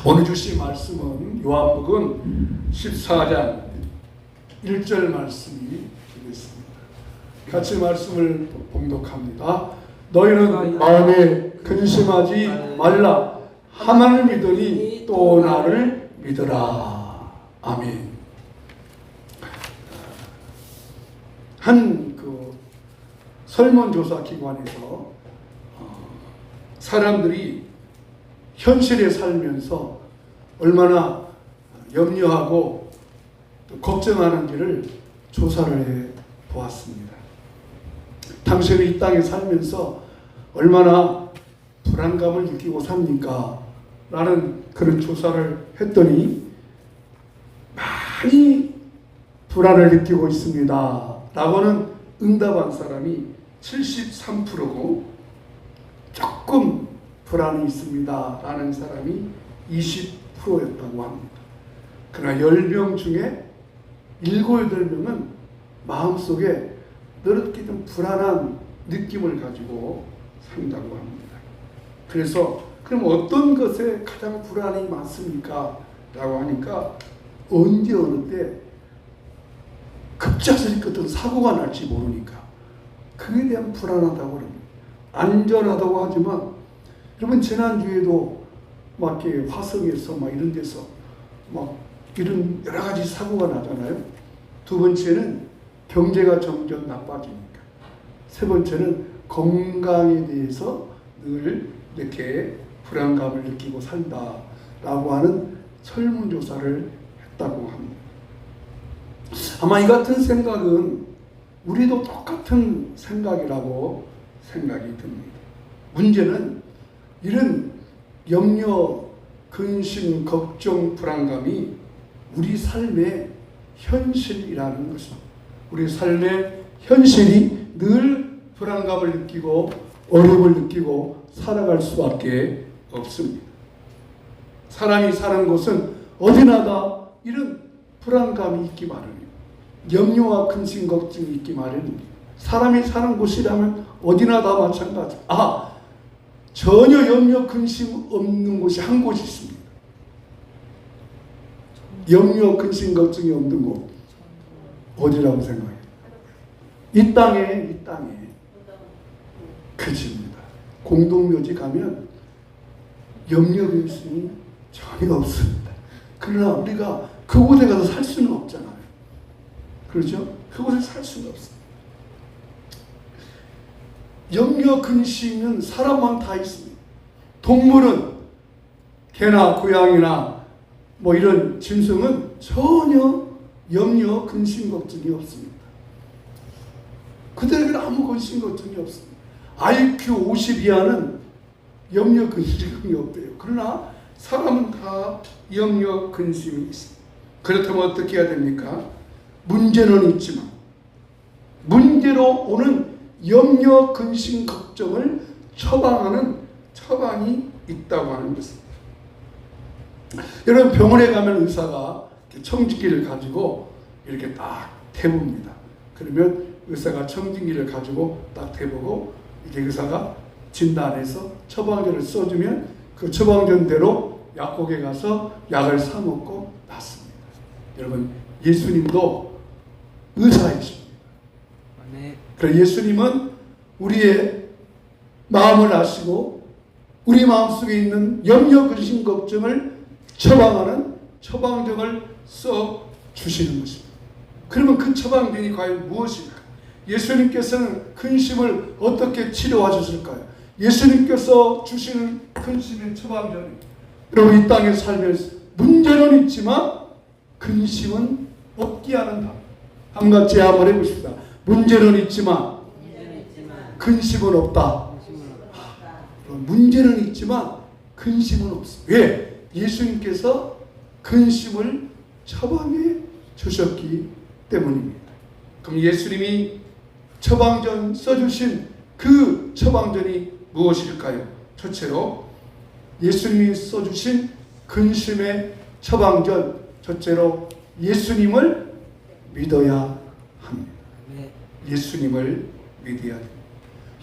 오늘 주신 말씀은 요한복음 14장 1절 말씀이 되겠습니다. 같이 말씀을 봉독합니다. 너희는 마음에 근심하지 말라. 하나님을 믿으니 또 나를 믿으라. 아멘. 한 설문조사 기관에서 사람들이 현실에 살면서 얼마나 염려하고 걱정하는지를 조사를 해 보았습니다. 당신은 이 땅에 살면서 얼마나 불안감을 느끼고 삽니까? 라는 그런 조사를 했더니 많이 불안을 느끼고 있습니다. 라고는 응답한 사람이 73%고 조금 불안이 있습니다. 라는 사람이 20%였다고 합니다. 그러나 10명 중에 7, 8명은 마음속에 이렇게 좀 불안한 느낌을 가지고 산다고 합니다. 그래서 그럼 어떤 것에 가장 불안이 많습니까? 라고 하니까 언제 어느 때 급작스럽게 어떤 사고가 날지 모르니까 그에 대한 불안하다고 합니다. 안전하다고 하지만 여러분 지난주에도 막 이렇게 화성에서 막 이런 데서 막 이런 여러 가지 사고가 나잖아요. 두 번째는 경제가 점점 나빠지니까. 세 번째는 건강에 대해서 늘 이렇게 불안감을 느끼고 산다라고 하는 설문조사를 했다고 합니다. 아마 이 같은 생각은 우리도 똑같은 생각이라고 생각이 듭니다. 문제는 이런 염려, 근심, 걱정, 불안감이 우리 삶의 현실이라는 것입니다. 우리 삶의 현실이 늘 불안감을 느끼고 어려움을 느끼고 살아갈 수밖에 없습니다. 사람이 사는 곳은 어디나 다 이런 불안감이 있기 마련입니다. 염려와 근심, 걱정이 있기 마련입니다. 사람이 사는 곳이라면 어디나 다 마찬가지입니다. 전혀 염려, 근심 없는 곳이 한 곳이 있습니다. 염려, 근심, 걱정이 없는 곳 어디라고 생각해요? 이 땅에 그 집입니다. 공동묘지 가면 염려, 근심이 전혀 없습니다. 그러나 우리가 그곳에 가서 살 수는 없잖아요. 그렇죠? 그곳에 살 수는 없습니다. 염려, 근심은 사람만 다 있습니다. 동물은 개나 고양이나 뭐 이런 짐승은 전혀 염려, 근심, 걱정이 없습니다. 그들에게는 아무 근심, 걱정이 없습니다. IQ 50 이하는 염려, 근심이 없대요. 그러나 사람은 다 염려, 근심이 있습니다. 그렇다면 어떻게 해야 됩니까? 문제는 있지만 문제로 오는 염려, 근심, 걱정을 처방하는 처방이 있다고 하는 것입니다. 여러분 병원에 가면 의사가 청진기를 가지고 이렇게 딱 대봅니다. 그러면 의사가 청진기를 가지고 딱 대보고 이제 의사가 진단해서 처방전을 써주면 그 처방전대로 약국에 가서 약을 사 먹고 낫습니다. 여러분 예수님도 의사이십니다. 그래서 예수님은 우리의 마음을 아시고 우리 마음속에 있는 염려, 근심, 걱정을 처방하는 처방전을 써 주시는 것입니다. 그러면 그 처방전이 과연 무엇일까? 예수님께서는 근심을 어떻게 치료하셨을까요? 예수님께서 주시는 근심의 처방전이 여러분 이 땅에 살면서 문제는 있지만 근심은 없게 하는다. 한같이 한번 해보십시다. 문제는 있지만 근심은 없다. 문제는 있지만 근심은 없습니다. 왜? 예수님께서 근심을 처방해 주셨기 때문입니다. 그럼 예수님이 처방전 써주신 그 처방전이 무엇일까요? 첫째로 예수님이 써주신 근심의 처방전, 첫째로 예수님을 믿어야 합니다. 예수님을 믿어야 됩니다.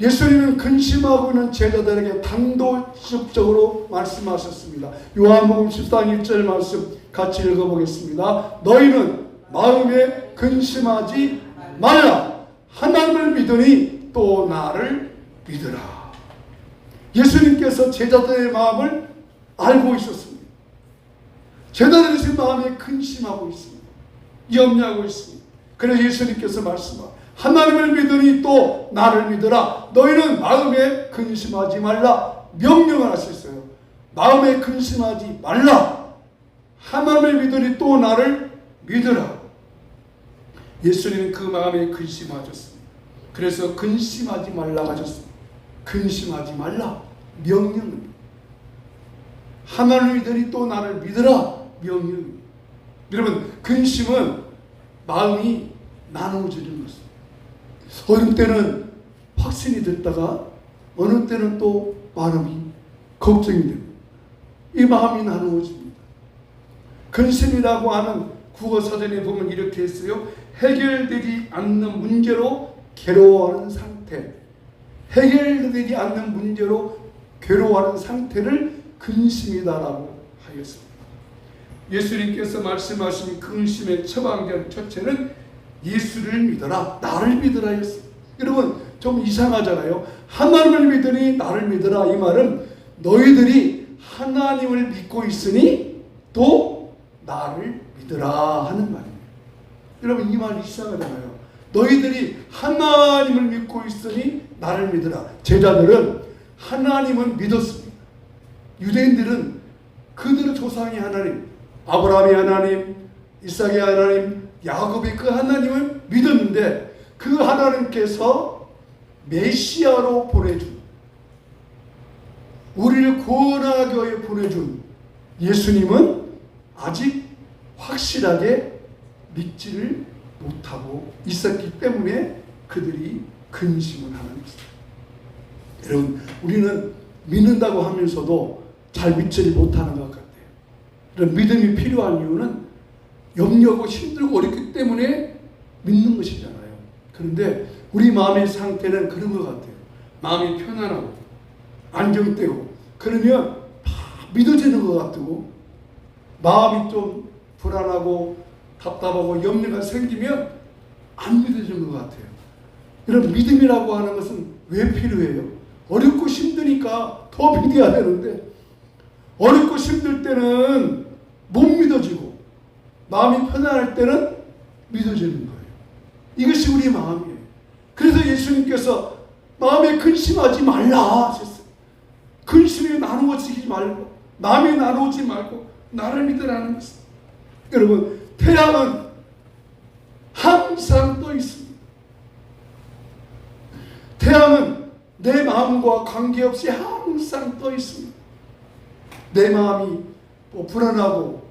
예수님은 근심하고 있는 제자들에게 단도직입적으로 말씀하셨습니다. 요한복음 14장 1절 말씀 같이 읽어보겠습니다. 너희는 마음에 근심하지 말라. 하나님을 믿으니 또 나를 믿으라. 예수님께서 제자들의 마음을 알고 있었습니다. 제자들이 지금 마음에 근심하고 있습니다. 염려하고 있습니다. 그래서 예수님께서 말씀하십니다. 하나님을 믿으니 또 나를 믿으라. 너희는 마음에 근심하지 말라. 명령을 하셨어요. 마음에 근심하지 말라. 하나님을 믿으니 또 나를 믿으라. 예수님은 그 마음에 근심하셨습니다. 그래서 근심하지 말라 하셨습니다. 근심하지 말라. 명령입니다. 하나님을 믿으니 또 나를 믿으라. 명령입니다. 여러분, 근심은 마음이 나누어지는 것입니다. 어느 때는 확신이 됐다가 어느 때는 또 마음이 걱정이 됩니다. 이 마음이 나누어집니다. 근심이라고 하는 국어사전에 보면 이렇게 했어요. 해결되지 않는 문제로 괴로워하는 상태. 해결되지 않는 문제로 괴로워하는 상태를 근심이다라고 하였습니다. 예수님께서 말씀하신 근심의 처방전 첫째는 예수를 믿어라. 나를 믿으라 했습니다. 여러분, 좀 이상하잖아요. 하나님을 믿으니 나를 믿으라. 이 말은 너희들이 하나님을 믿고 있으니 또 나를 믿으라 하는 말입니다. 여러분, 이 말 이상하잖아요. 너희들이 하나님을 믿고 있으니 나를 믿으라. 제자들은 하나님은 믿었습니다. 유대인들은 그들의 조상의 하나님, 아브라함의 하나님, 이삭의 하나님, 야곱의 그 하나님을 믿었는데 그 하나님께서 메시아로 보내준, 우리를 구원하기 위해 보내준 예수님은 아직 확실하게 믿지를 못하고 있었기 때문에 그들이 근심을 하는 것입니다. 여러분, 우리는 믿는다고 하면서도 잘 믿지를 못하는 것 같아요. 이런 믿음이 필요한 이유는 염려하고 힘들고 어렵기 때문에 믿는 것이잖아요. 그런데 우리 마음의 상태는 그런 것 같아요. 마음이 편안하고 안정되고 그러면 믿어지는 것 같고, 마음이 좀 불안하고 답답하고 염려가 생기면 안 믿어지는 것 같아요. 이런 믿음이라고 하는 것은 왜 필요해요? 어렵고 힘드니까 더 믿어야 되는데 어렵고 힘들 때는 못 믿어지고 마음이 편안할 때는 믿어지는 거예요. 이것이 우리 마음이에요. 그래서 예수님께서 마음에 근심하지 말라 하셨어요. 근심이 나누어지지 말고, 마음이 나누어지지 말고 나를 믿으라는 것입니다. 여러분, 태양은 항상 떠 있습니다. 태양은 내 마음과 관계없이 항상 떠 있습니다. 내 마음이 불안하고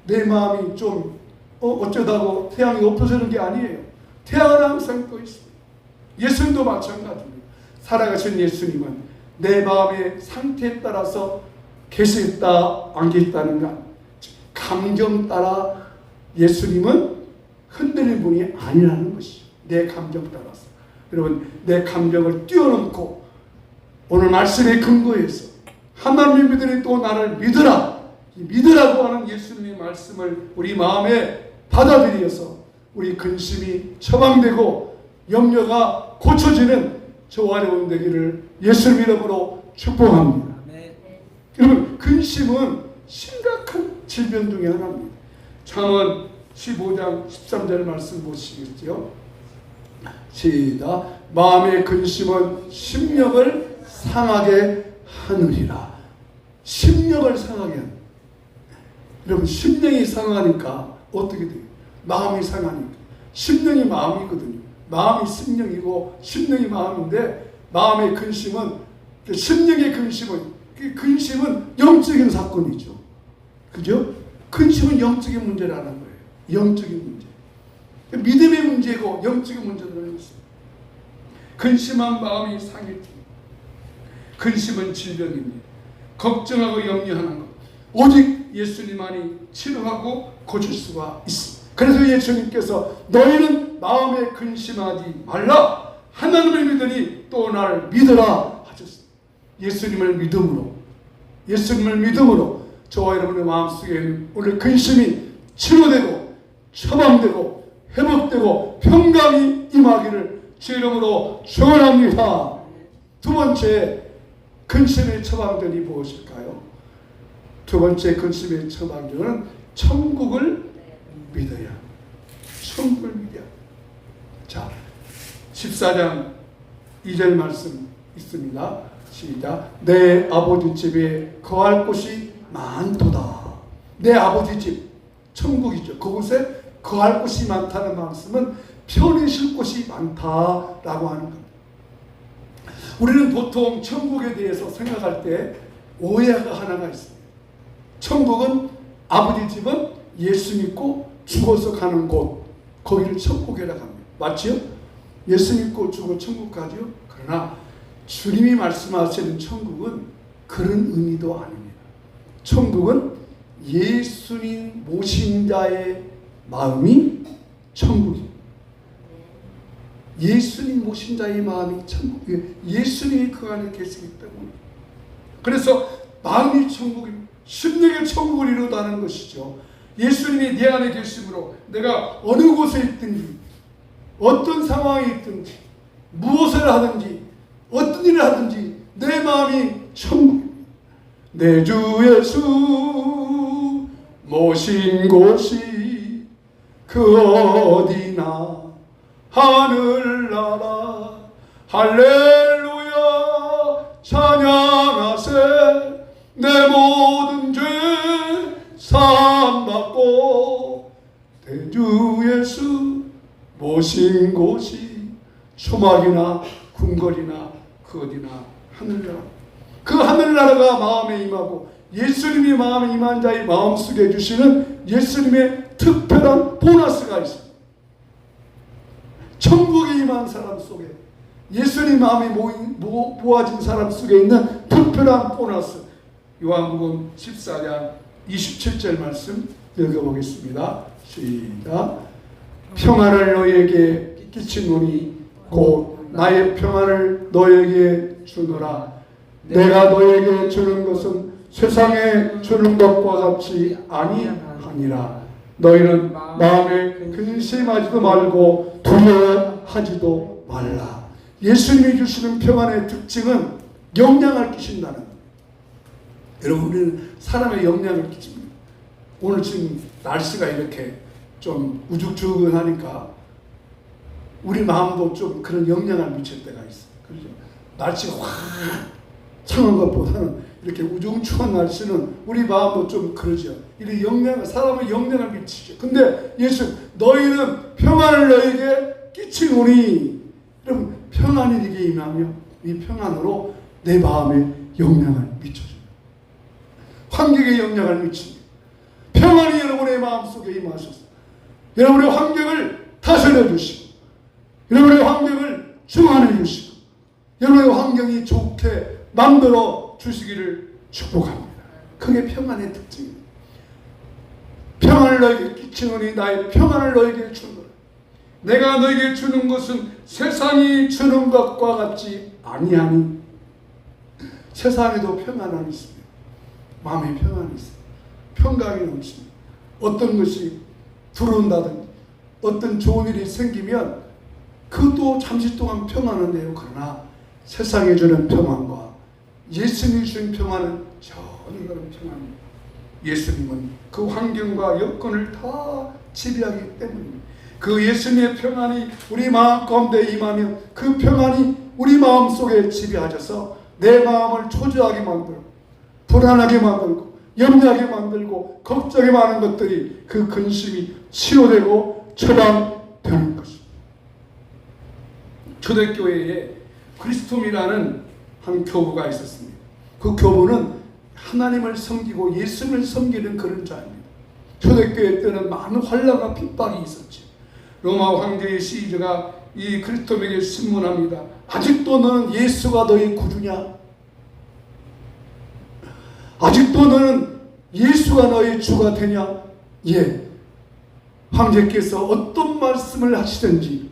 내 마음이 좀 어쩌다고 태양이 없어지는 게 아니에요. 태양은 항상 떠 있습니다. 예수님도 마찬가지입니다. 살아가신 예수님은 내 마음의 상태에 따라서 계시겠다 안 계시다는 것, 감정 따라 예수님은 흔들리는 분이 아니라는 것이죠. 내 감정 따라서. 여러분, 내 감정을 뛰어넘고 오늘 말씀의 근거에서 하나님을 믿으니 또 나를 믿으라. 믿으라고 하는 예수님의 말씀을 우리 마음에 받아들여서 우리 근심이 처방되고 염려가 고쳐지는 저와 여러분 되기를 예수님 이름으로 축복합니다. 여러분, 근심은 심각한 질병 중에 하나입니다. 잠언 15장 13절 말씀 보시겠죠? 시작. 마음의 근심은 심령을 상하게 하느니라. 심령을 상하게 하는. 여러분, 심령이 상하니까 어떻게 돼요? 마음이 상하니까. 심령이 마음이거든요. 마음이 심령이고 심령이 마음인데, 마음의 근심은, 심령의 근심은 영적인 사건이죠. 그죠? 근심은 영적인 문제라는 거예요. 영적인 문제. 믿음의 문제고 영적인 문제라는 것입니다. 근심한 마음이 상해집니다. 근심은 질병입니다. 걱정하고 염려하는 것, 오직 예수님만이 치료하고 고칠 수가 있습니다. 그래서 예수님께서 너희는 마음에 근심하지 말라. 하나님을 믿으니 또 나를 믿으라 하셨습니다. 예수님을 믿음으로 저와 여러분의 마음속에 오늘 근심이 치료되고 처방되고 회복되고 평강이 임하기를 주 이름으로 축원합니다. 두 번째 근심의 처방전이 무엇일까요? 두 번째 근심의 처방전은 천국을 믿어야. 천국을 믿어야. 자, 14장 2절 말씀 있습니다. 시작. 내 아버지 집에 거할 곳이 많도다. 내 아버지 집, 천국이죠. 그곳에 거할 곳이 많다는 말씀은 편히 쉴 곳이 많다라고 하는 겁니다. 우리는 보통 천국에 대해서 생각할 때 오해가 하나가 있습니다. 천국은 아버지 집은 예수 믿고 죽어서 가는 곳, 거기를 천국이라고 합니다. 맞지요? 예수 믿고 죽어 천국 가죠. 그러나 주님이 말씀하시는 천국은 그런 의미도 아닙니다. 천국은 예수님 모신 자의 마음이 천국입니다. 예수님 모신 자의 마음이 천국이에요. 예수님이 그 안에 계시기 때문에. 그래서 마음이 천국입니다. 심령의 천국을 이루다는 것이죠. 예수님이 내 안에 계심으로 내가 어느 곳에 있든지 어떤 상황이 있든지 무엇을 하든지 어떤 일을 하든지 내 마음이 천국입니다. 내 주 예수 모신 곳이 그 어디나 하늘나라 할렐루야 찬양하세 내 모든 죄 사함받고 내 주 예수 모신 곳이 초막이나 궁궐이나 그 어디나 하늘나라. 그 하늘나라가 마음에 임하고 예수님이 마음에 임한 자의 마음속에 주시는 예수님의 특별한 보너스가 있습니다. 천국에 임한 사람 속에 예수님 마음이 모아진 사람 속에 있는 특별한 보너스. 요한복음 14장 27절 말씀 읽어보겠습니다. 시작. 평안을 너희에게 끼치노니 곧 나의 평안을 너희에게 주노라. 내가 너희에게 주는 것은 세상에 주는 것과 같이 아니하니라. 너희는 마음에 근심하지도 말고 두려워하지도 말라. 예수님이 주시는 평안의 특징은 영향을 끼친다는 거예요. 여러분, 우리는 사람의 영향을 끼칩니다. 오늘 지금 날씨가 이렇게 좀 우죽죽하니까 우리 마음도 좀 그런 영향을 미칠 때가 있어요. 그렇죠? 날씨가 확 창한 것보다는 이렇게 우중충한 날씨는 우리 마음도 좀 그러죠. 이 영향을, 사람의 영향을 미치죠. 근데 예수, 너희는 평안을 너에게 끼치노니, 여러분, 평안이 네게 임하며 이 평안으로 내 마음에 영향을 미쳐줍니다. 환경에 영향을 미칩니다. 평안이 여러분의 마음속에 임하셔서 여러분의 환경을 다스려 주시고 여러분의 환경을 중화해 주시고 여러분의 환경이 좋게 만들어 주시기를 축복합니다. 그게 평안의 특징입니다. 평안을 너에게 끼치노니 나의 평안을 너에게 주노라. 내가 너에게 주는 것은 세상이 주는 것과 같지 아니하니. 세상에도 평안함이 있습니다. 마음의 평안이 있습니다. 평강이 넘칩니다. 어떤 것이 들어온다든지 어떤 좋은 일이 생기면 그것도 잠시 동안 평안한데요. 그러나 세상에 주는 평안과 예수님이 주신 평안은 전혀 다른 평안입니다. 예수님은 그 환경과 여건을 다 지배하기 때문입니다. 그 예수님의 평안이 우리 마음 가운데 임하면 그 평안이 우리 마음 속에 지배하셔서 내 마음을 초조하게 만들고 불안하게 만들고 염려하게 만들고 걱정이 많은 것들이 그 근심이 치료되고 처방되는 것입니다. 초대교회에 그리스도이라는 한 교부가 있었습니다. 그 교부는 하나님을 섬기고 예수님을 섬기는 그런 자입니다. 초대교회 때는 많은 환난과 핍박이 있었지. 로마 황제의 시저가 이 그리스도에게 신문합니다. 아직도 너는 예수가 너의 구주냐? 아직도 너는 예수가 너의 주가 되냐? 예. 황제께서 어떤 말씀을 하시든지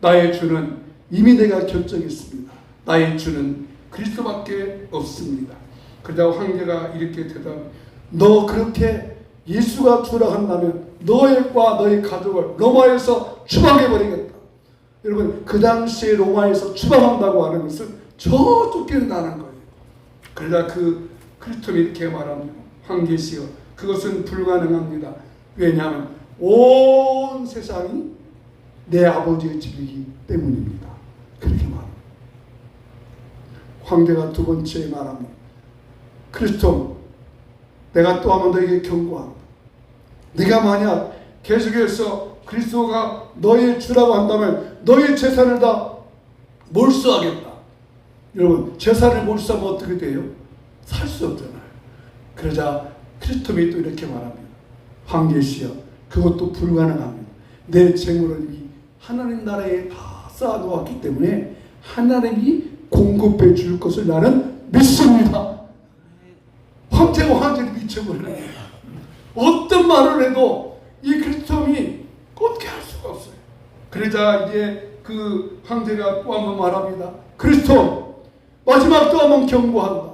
나의 주는 이미 내가 결정했습니다. 나의 주는 그리스도밖에 없습니다. 그러자 황제가 이렇게 너 그렇게 예수가 주라 한다면 너희과 너희 가족을 로마에서 추방해버리겠다. 여러분, 그 당시에 로마에서 추방한다고 하는 것은 저쪽에 나는 거예요. 그러자 그 크리스토는 이렇게 말합니다. 황제시여, 그것은 불가능합니다. 왜냐하면 온 세상이 내 아버지의 집이기 때문입니다. 그렇게 말합니다. 황제가 두 번째 말합니다. 크리스토, 내가 또 한번 너에게 경고한다. 네가 만약 계속해서 그리스도가 너의 주라고 한다면 너의 재산을 다 몰수하겠다. 여러분, 재산을 몰수하면 어떻게 돼요? 살 수 없잖아요. 그러자 크리스토이 또 이렇게 말합니다. 황제시여, 그것도 불가능합니다. 내 재물을 이 하나님 나라에 다 쌓아놓았기 때문에 하나님이 공급해 줄 것을 나는 믿습니다. 황제가 황제를 미쳐버리네. 어떤 말을 해도 이 크리스토이 어떻게 할 수가 없어요. 그러자 이제 그 황제가 또 한번 말합니다. 크리스토, 마지막 또 한번 경고한다.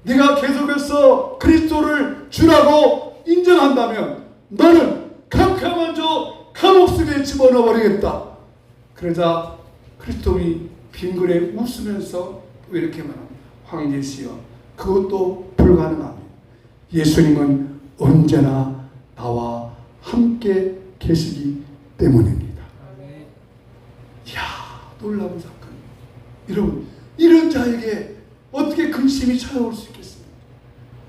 네가 계속해서 그리스도를 주라고 인정한다면 너는 캄캄한 저 감옥 속에 집어넣어버리겠다. 그러자 크리스토이 빙그레 웃으면서 또 이렇게 말합니다. 황제시여, 그것도 불가능합니다. 예수님은 언제나 나와 함께 계시기 때문입니다. 이야, 놀라운 사건이에요. 여러분, 이런 자에게 어떻게 근심이 찾아올 수 있겠습니까?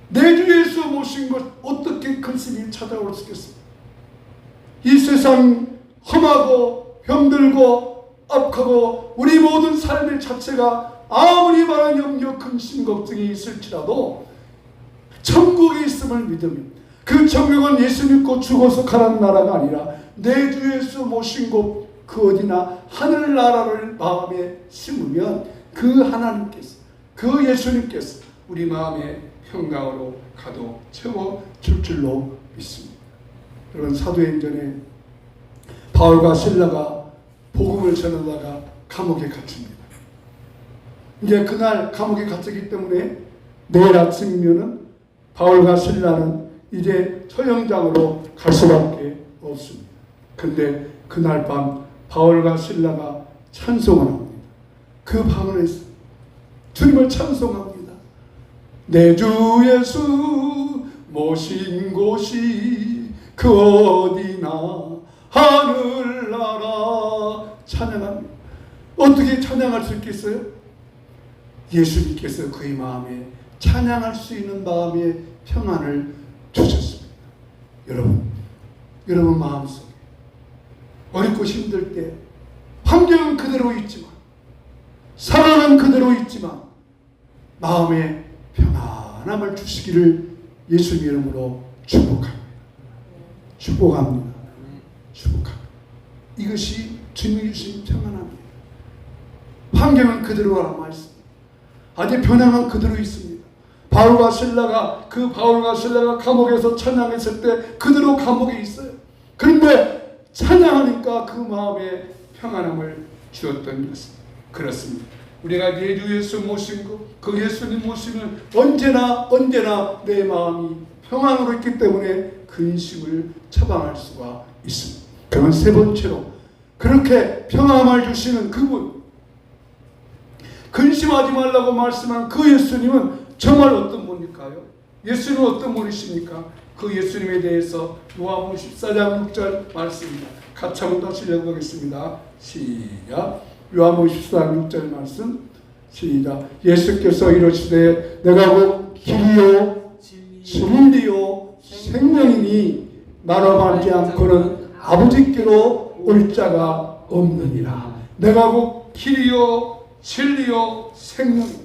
내 주 예수 모신 것 어떻게 근심이 찾아올 수 있겠습니까? 이 세상 험하고 병들고 악하고 우리 모든 삶의 자체가 아무리 많은 염려, 근심, 걱정이 있을지라도 천국에 있음을 믿으면 그 천국은 예수 믿고 죽어서 가는 나라가 아니라 내 주 예수 모신 곳 그 어디나 하늘나라를 마음에 심으면 그 하나님께서, 그 예수님께서 우리 마음에 평강으로 가득 채워줄 줄로 믿습니다. 여러분, 사도행전에 바울과 실라가 복음을 전하다가 감옥에 갇힙니다. 이제 그날 감옥에 갇혔기 때문에 내일 아침이면은 바울과 실라는 이제 처형장으로 갈 수밖에 없습니다. 근데 그날 밤 바울과 실라가 찬송을 합니다. 그 방언에서 주님을 찬송합니다. 내 주 예수 모신 곳이 그 어디나 하늘나라 찬양합니다. 어떻게 찬양할 수 있겠어요? 예수님께서 그의 마음에 찬양할 수 있는 마음의 평안을 주셨습니다. 여러분 마음속에 어렵고 힘들 때 환경은 그대로 있지만, 상황은 그대로 있지만 마음의 평안함을 주시기를 예수님 이름으로 축복합니다. 축복합니다. 축복합니다. 이것이 주님이 주신 평안함입니다. 환경은 그대로 남아있습니다. 아직 변화는 그대로 있습니다. 바울과 실라가 감옥에서 찬양했을 때 그대로 감옥에 있어요. 그런데 찬양하니까 그 마음에 평안함을 주었던 것입니다. 그렇습니다. 우리가 내 주 예수 모신 그 예수님 모시면 언제나 내 마음이 평안으로 있기 때문에 근심을 처방할 수가 있습니다. 그러면 세 번째로, 그렇게 평안함을 주시는 그분, 근심하지 말라고 말씀한 그 예수님은 정말 어떤 분일까요? 예수님은 어떤 분이십니까? 그 예수님에 대해서 요한복음 14장 6절 말씀입니다. 같이 한번 다시 읽어보겠습니다. 시작. 요한복음 14장 6절 말씀. 시작. 예수께서 이르시되 내가 곧 길이요 진리요 생명이니 나로 말지 않고는 아버지께로 올 자가 없느니라. 내가 곧 길이요 진리요 생명이니.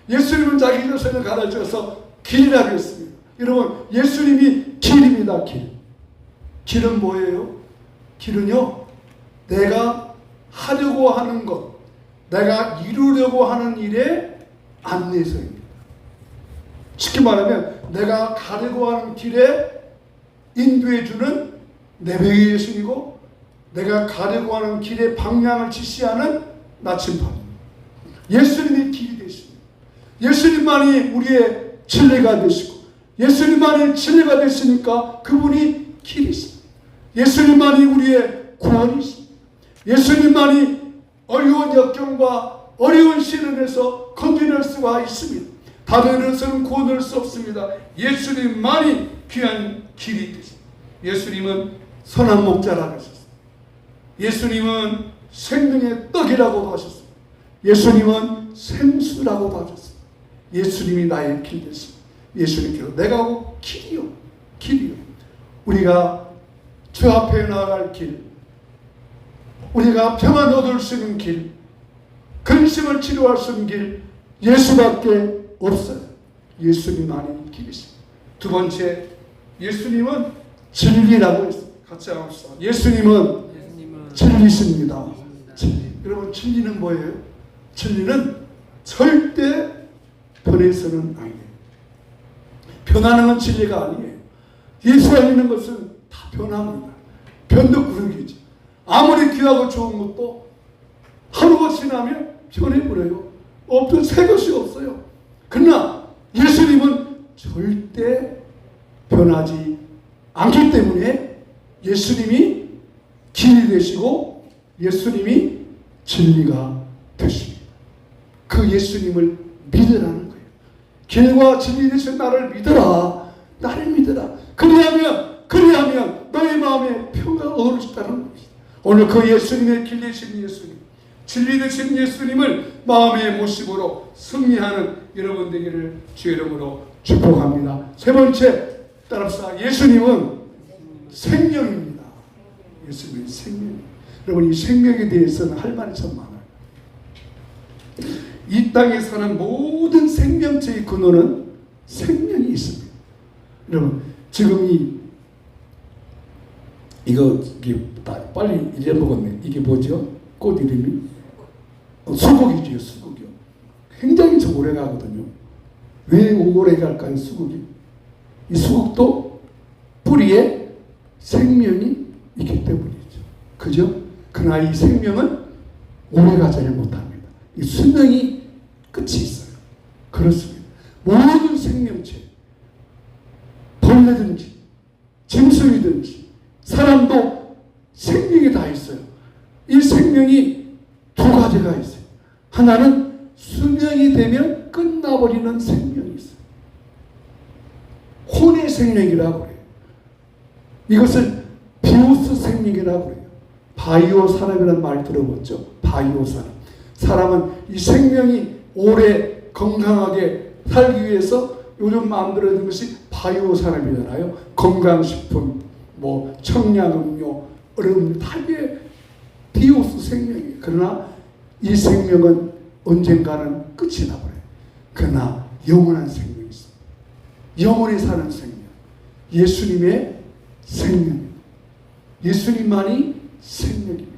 예수님은 자기 자신을 가르쳐서 길이라고 했습니다. 여러분, 예수님이 길입니다. 길은 뭐예요? 길은요, 내가 하려고 하는 것, 내가 이루려고 하는 일의 안내서입니다. 쉽게 말하면 내가 가려고 하는 길에 인도해주는 내배의 예수님이고, 내가 가려고 하는 길의 방향을 지시하는 나침반입니다. 예수님이 길이 되십니다. 예수님만이 우리의 진리가 되시고 예수님만이 진리가 되시니까 그분이 길이십니다. 예수님만이 우리의 구원이십니다. 예수님만이 어려운 역경과 어려운 시련에서 건져낼 수가 있습니다. 다른 데서는 구원할 수 없습니다. 예수님만이 귀한 길이 되십니다. 예수님은 선한 목자라고 하셨습니다. 예수님은 생명의 떡이라고도 하셨습니다. 예수님은 생수라고도 하셨습니다. 예수님이 나의 길 되십니다. 예수님께서 내가 길이요, 길이요. 우리가 주 앞에 나아갈 길, 우리가 평안 얻을 수 있는 길, 근심을 치료할 수 있는 길, 예수밖에 없어요. 예수님만이 길이십니다. 두 번째, 예수님은 진리라고 했습니다. 같이 합시다. 예수님은 진리십니다. 진리. 여러분, 진리는 뭐예요? 진리는 절대 변해서는 아니에요. 변하는 건 진리가 아니에요. 예수 알리는 것은 다 변합니다. 변덕구르기죠. 아무리 귀하고 좋은 것도 하루가 지나면 변해버려요. 없던 새 것이 없어요. 그러나 예수님은 절대 변하지 않기 때문에 예수님이 길이 되시고 예수님이 진리가 되십니다. 그 예수님을 믿으라는 거예요. 길과 진리 되신 나를 믿어라. 나를 믿어라. 그리하면 너의 마음에 평강을 얻을 수 있다는 겁니다. 오늘 그 예수님의 길 되신 예수님, 진리 되신 예수님을 마음의 모습으로 승리하는 여러분 되기를 주의 이름으로 축복합니다. 세 번째, 따라합시다. 예수님은 생명입니다. 예수님은 생명입니다. 여러분, 이 생명에 대해서는 할 말이 참 많아요. 이 땅에 사는 모든 생명체의 근원은 생명이 있습니다. 여러분, 지금 이거 빨리 잊어먹었네. 이게 뭐죠? 꽃 이름이? 수국이죠. 수국이요. 굉장히 좀 오래 가거든요. 왜 오래 갈까요? 수국이? 이 수국도 뿌리에 생명이 있기 때문이죠. 그죠? 그러나 이 생명은 오래 가지를 못합니다. 이 수명이 끝이 있어요. 그렇습니다. 모든 생명체, 벌레든지 짐승이든지 사람도 생명이 다 있어요. 이 생명이 두 가지가 있어요. 하나는 수명이 되면 끝나버리는 생명이 있어요. 혼의 생명이라고 해요. 이것을 비오스 생명이라고 해요. 바이오 산업이라는 말 들어봤죠? 바이오 산업. 사람은 이 생명이 오래 건강하게 살기 위해서 요즘 만들어진 것이 바이오 산업이잖아요. 건강식품, 뭐 청량음료, 얼음 다 이게 비오스 생명이에요. 그러나 이 생명은 언젠가는 끝이 나버려요. 그러나 영원한 생명이 있습니다. 영원히 사는 생명. 예수님의 생명입니다. 예수님만이 생명입니다.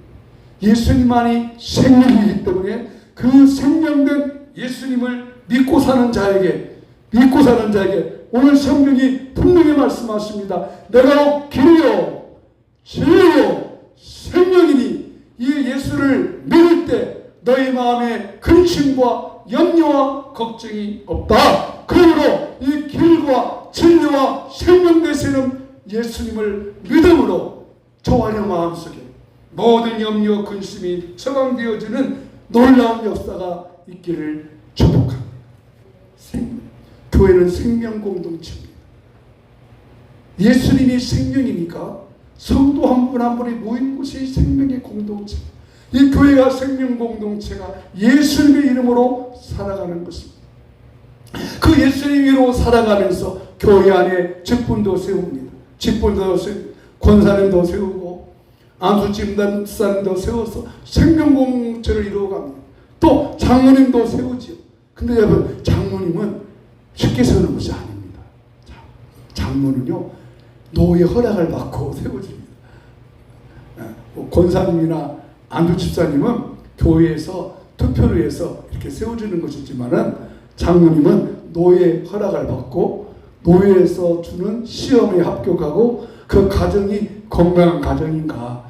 예수님만이 생명이기 때문에 그 생명된 예수님을 믿고 사는 자에게 오늘 성경이 분명히 말씀하십니다. 내가 길이요 진리요 생명이니 이 예수를 믿을 때 너희 마음에 근심과 염려와 걱정이 없다. 그러므로 이 길과 진리와 생명 되시는 예수님을 믿음으로 저와 여 마음속에 모든 염려 근심이 처방되어지는 놀라운 역사가 있기를 축복합니다. 교회는 생명 공동체입니다. 예수님이 생명이니까 성도 한 분 한 분이 모인 곳이 생명의 공동체. 이 교회가 생명 공동체가 예수님의 이름으로 살아가는 것입니다. 그 예수님 이름으로 살아가면서 교회 안에 직분도 세웁니다. 직분도 세우고 권사님도 세우고 안수집단도 세워서 생명 공동체를 이루어갑니다. 또 장로님도 세우지요. 근데 여러분, 장로님은 쉽게 세우는 것이 아닙니다. 장로는요, 노예 허락을 받고 세워집니다. 권사님이나 안수집사님은 교회에서 투표를 해서 이렇게 세워주는 것이지만은 장로님은 노예 허락을 받고 노예에서 주는 시험에 합격하고 그 가정이 건강한 가정인가,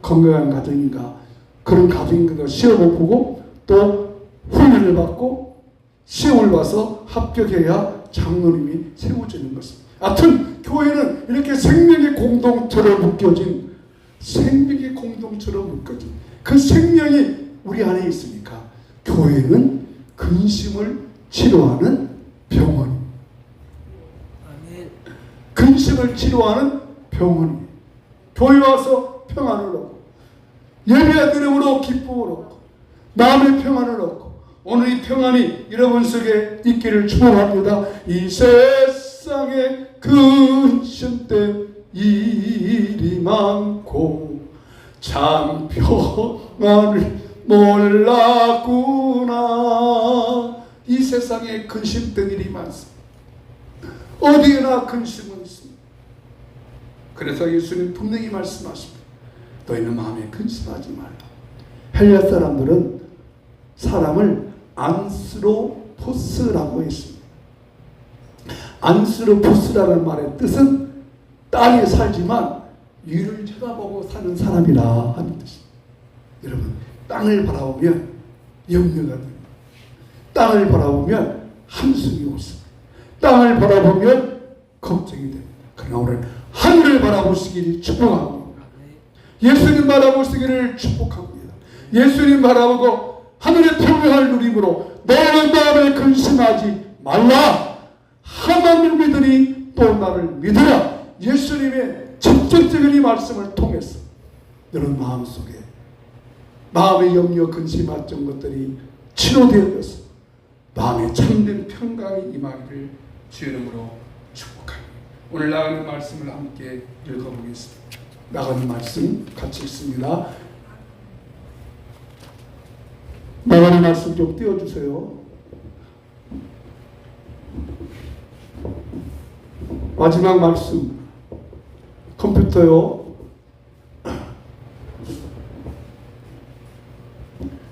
건강한 가정인가, 그런 가정인가 시험을 보고 또 훈련을 훈련을 받고 시험을 봐서 합격해야 장로님이 세워지는 것입니다. 하여튼 교회는 이렇게 생명의 공동체로 묶여진 그 생명이 우리 안에 있으니까 교회는 근심을 치료하는 병원입니다. 근심을 치료하는 병원입니다. 교회 와서 평안을 얻고 예배의 이름으로 기쁨을 얻고 마음의 평안을 얻고 오늘 이 평안이 여러분 속에 있기를 축원합니다. 이 세상에 근심 때 일이 많고 참 평안을 몰랐구나. 이 세상에 근심 때 일이 많습니다. 어디에나 근심은 있습니다. 그래서 예수님 분명히 말씀하십니다. 너희는 마음에 근심하지 말라. 헬라 사람들은 사람을 안스로포스라고 했습니다. 안스로포스라는 말의 뜻은 땅에 살지만 위를 쳐다보고 사는 사람이라 하는 뜻입니다. 여러분, 땅을 바라보면 염려가 됩니다. 땅을 바라보면 한숨이 옵니다. 땅을 바라보면 걱정이 됩니다. 그러나 오늘 하늘을 바라보시기를 축복합니다. 예수님 바라보시기를 축복합니다. 예수님 바라보고 하늘의 평강을 누림으로 너는 마음에 근심하지 말라. 하나님을 믿으니 또 나를 믿으라. 예수님의 직접적인 이 말씀을 통해서 여러분 마음속에 마음의 염려 근심했던 것들이 치료되어서 마음에 참된 평강이 임하기를 주 이름으로 축복합니다. 오늘 나가는 말씀을 함께 읽어보겠습니다. 나가는 말씀 같이 읽습니다. 나가는 말씀 좀 띄워주세요. 마지막 말씀 컴퓨터요.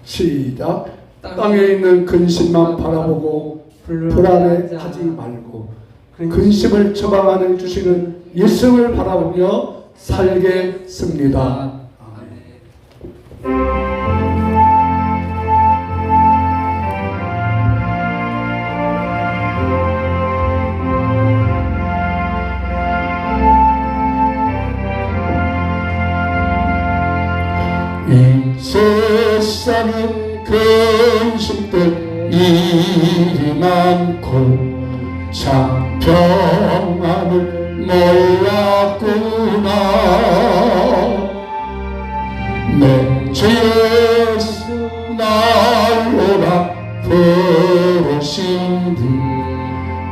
시작. 땅에 있는 근심만 바라보고 불안해하지 말고 근심을 처방하는 주시는 예수를 바라보며 살겠습니다. 이 세상에 근심들 일이 많고 참 평안을 몰랐구나. 내 주 예수 날로라 부르신디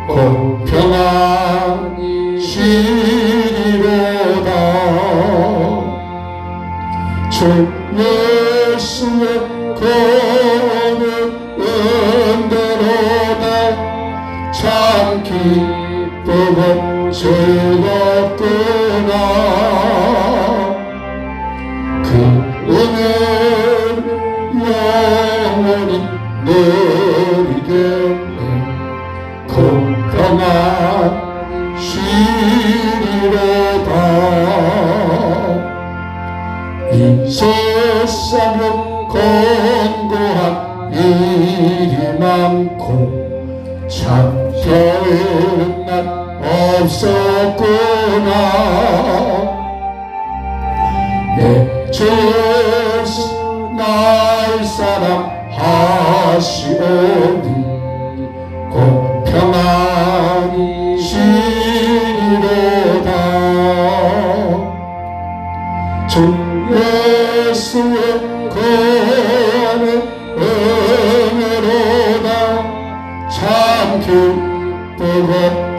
곧 평안이 쉬리로다. 주 예수의 거룩 은혜로다. 참 기쁘고 즐겁구나. 그 은혜를 영원히 누리겠네. 곧 평안히 쉬리로다. 이 세상은 권고한 일이 많고 참 별난 없었구나. 내 주 예수 날 사랑 하시오니 곧 평안히 쉬리로다. 주 예수의 거룩 은혜로다. 참 기쁘고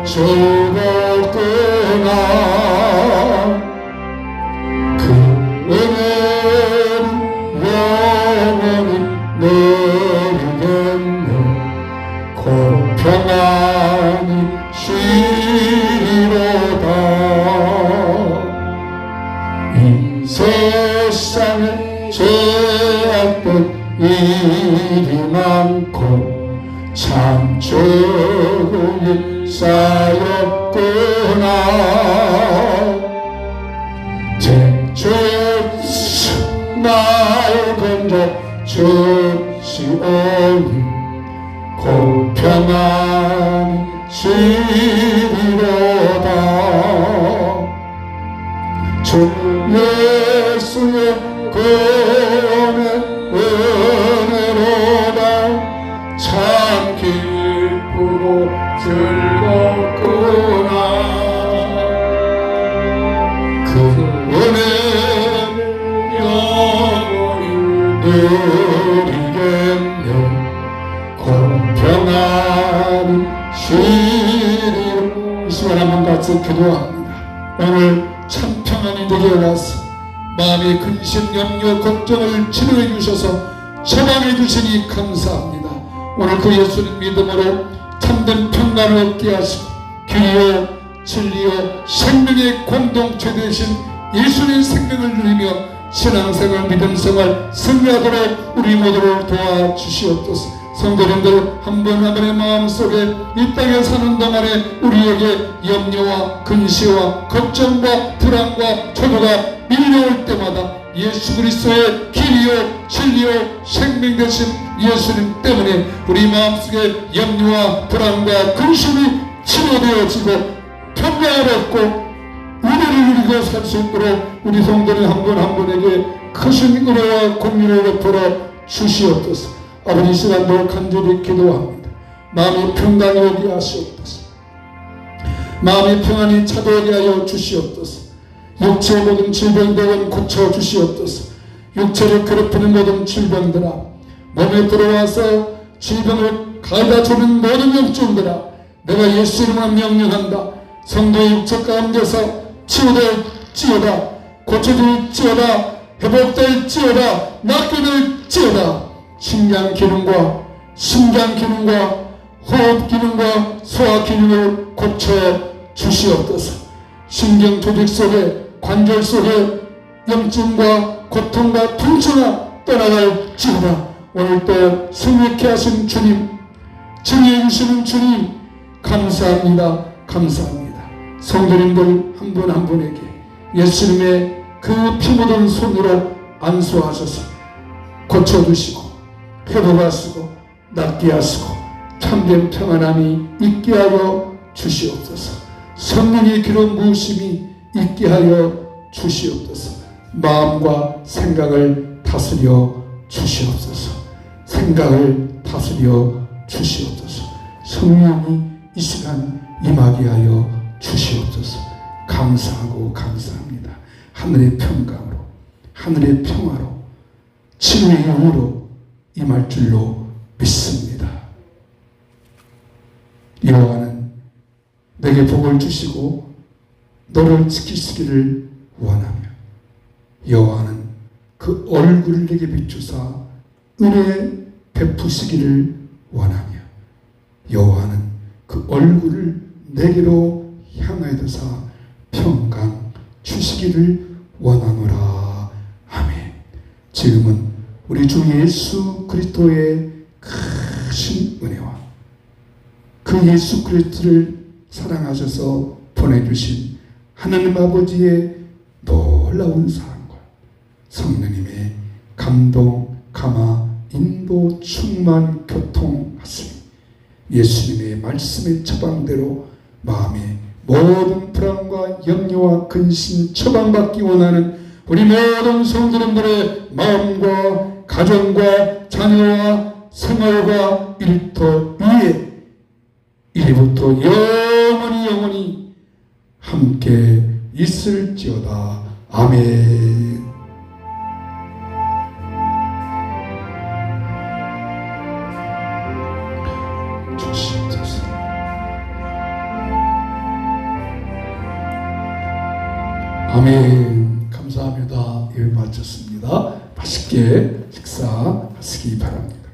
즐겁구나. 그 은혜를 영원히 누리겠네. 곧 평안히 쉬리로다. 이 세상에 죄악된 일이 많고 참 좋은 일 쌓였구나. 주 예수 날 건져 주시오니 평안이시리로다. 주 예수의 구원의 은혜로다. 참 기쁘고 즐겁구나. 그 은혜를 영원히 누리겠네. 공평한 시리로. 이 시간 한번 같이 기도합니다. 오늘 참 평안이 되게 와서 마음의 근심, 염려, 걱정을 치료해 주셔서 처방해 주시니 감사합니다. 오늘 그 예수님 믿음으로 참된 평안을 얻게 하시고 길이요 진리요 생명의 공동체 되신 예수님 생명을 누리며 신앙생활 믿음생활 승리하도록 우리 모두를 도와주시옵소서. 성도님들 한 분 한 분의 마음속에 이 땅에 사는 동안에 우리에게 염려와 근시와 걱정과 불안과 초조가 밀려올 때마다 예수 그리스도의 길이요 진리요 생명 되신 예수님 때문에 우리 마음속에 염려와 불안과 근심이 치료되어지고 평강을 얻고 은혜를 누리고 살 수 있도록 우리 성도님 한 분 한 분에게 크신 은혜와 공유를 베풀어 주시옵소서. 아버지, 이 시간도 간절히 기도합니다. 마음의 평강이 오게 하시옵소서. 마음의 평안이 찾아오게 하여 주시옵소서. 육체의 모든 질병들은 고쳐주시옵소서. 육체를 괴롭히는 모든 질병들아, 몸에 들어와서 질병을 가져다주는 모든 염증들아, 내가 예수 이름으로 명령한다. 성도의 육체 가운데서 치유될지어다, 고쳐질지어다, 회복될지어다, 낫게 될지어다. 신장 기능과 심장 기능과 호흡 기능과 소화 기능을 고쳐 주시옵소서. 신경 조직 속에 관절 속에 염증과 고통과 통증아 떠나갈지어다. 오늘 또 승리케 하신 주님, 증인해 주시는 주님 감사합니다. 감사합니다. 성도님들 한 분 한 분에게 예수님의 그 피 묻은 손으로 안수하셔서 고쳐주시고 회복하시고 낫게 하시고 참된 평안함이 있게 하여 주시옵소서. 성령의 기름 부으심이 있게 하여 주시옵소서. 마음과 생각을 다스려 주시옵소서. 생각을 다스려 주시옵소서. 성령이 이 시간 임하게 하여 주시옵소서. 감사하고 감사합니다. 하늘의 평강으로, 하늘의 평화로, 치유의 영으로 임할 줄로 믿습니다. 여호와는 내게 복을 주시고 너를 지키시기를 원하며, 여호와는 그 얼굴을 내게 비추사 은혜 베푸시기를 원하며, 여호와는 그 얼굴을 내게로 향하여 드사 평강 주시기를 원하노라. 아멘. 지금은 우리 주 예수 그리스도의 크신 은혜와 그 예수 그리스도를 사랑하셔서 보내주신 하나님 아버지의 놀라운 사랑과 성령님의 감동, 감화, 인도, 충만, 교통하심, 예수님의 말씀의 처방대로 마음의 모든 불안과 염려와 근심 처방받기 원하는 우리 모든 성도님들의 마음과 가정과 자녀와 생활과 일터 위에 이제부터 영원히 함께 있을지어다. 아멘. 주시옵소서. 아멘. 감사합니다. 예배 마쳤습니다. 맛있게 식사하시기 바랍니다.